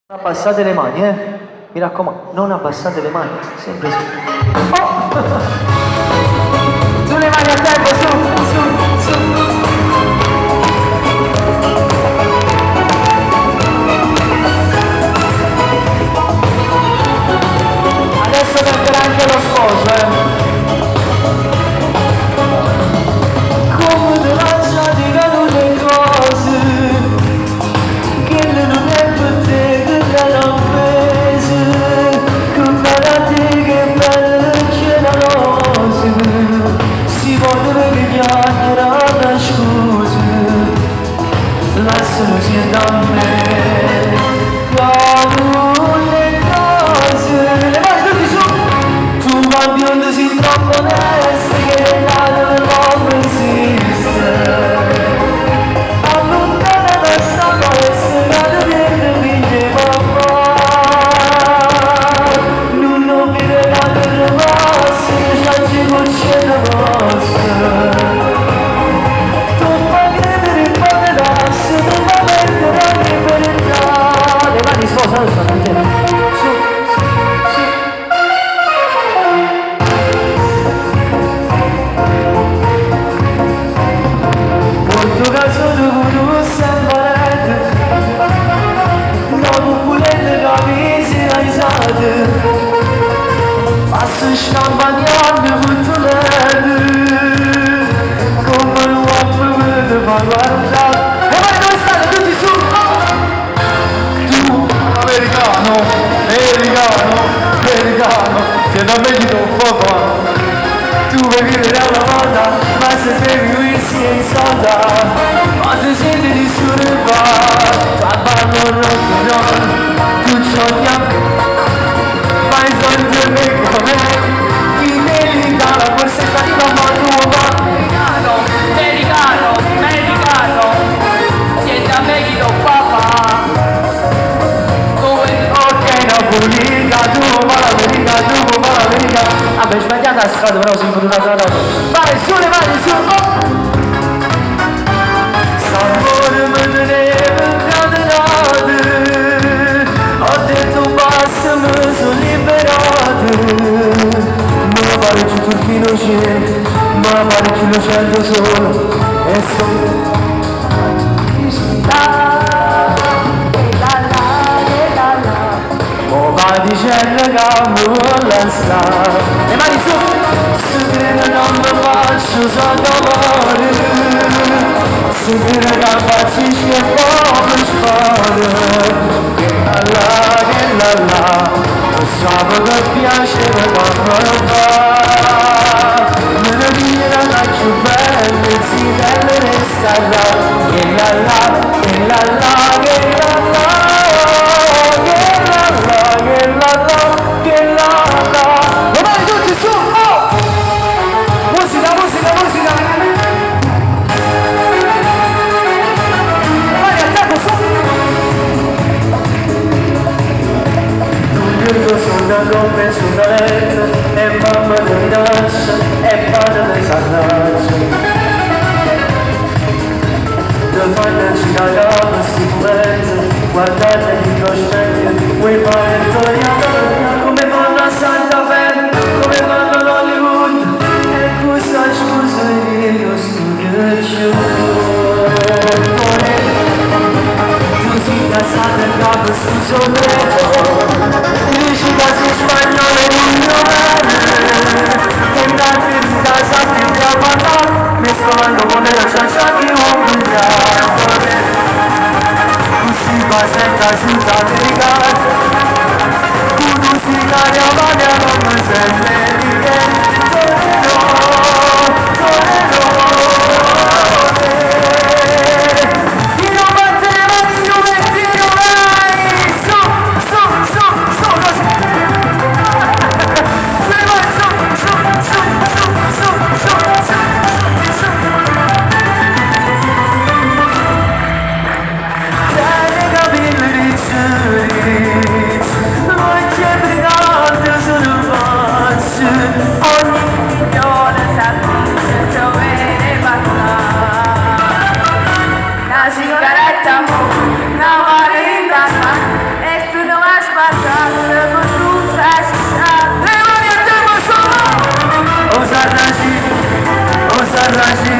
Abbassate le mani, mi raccomando, non abbassate le mani, sempre su. Oh! Sulle mani a tempo, su. Adesso metterà anche lo sposo, Come te lasciati cadute le cose, che non è per te che te l'ho preso, che bella te, che bella c'è la rose, si vuole pigliare la scusa, lascialo sia da me, le cose, le mani tutti su, tu ma biondo si troppo onesti, che la non esiste, allontana da sta palestra, da te vince papà, non vive la terra bassa, c'è ci cucce la vostra, tu fai credere in poche tasse, tu fai mettere ogni verità, le mani sposano, su. Caso tu sempre non volete capire la risate passo scampagnando tutto l'anno come un uomo per far guardare e vai dove state tutti su tu americano se non vedi un po' tu vuoi vivere una volta ma se bevi whisky e soda quando senti di surba parlano rock tu sogna ma i soldi per me come chi merita la borsetta di mamma tua americano siete a me chi lo papà ok Napolica tu l'America vabbè sbagliata la strada però si è potuta trovare vai su le mani su sapore me ne catenate ho detto basta mi sono liberato ma pare più turchino c'è ma pare più lo sento solo e sono va dicendo che non sta le mani su se crede non mi faccio sottoporre se crede che faccio che come sparo che la lo sapevo che piaceva quando fa me ne dire la più bella si deve restare che la le mani tutti su, oh! Musica vai a tempo su tu sono come sulla letto e mamma ti minaccia e padre ti s'annaccia ti fanno girare questi momenti guardate di prospetto vuoi fare il toriano come fanno a Santa Fe come fanno ad Hollywood e questa scusa io studio giù tu si casate in capo sul soletto dici quasi spagnolo in mio bene e tanti si casate in capo a te mescolando con la ciancia di un bugliato si presenta senza delicare tu si cade non mi sembra di che oh quasi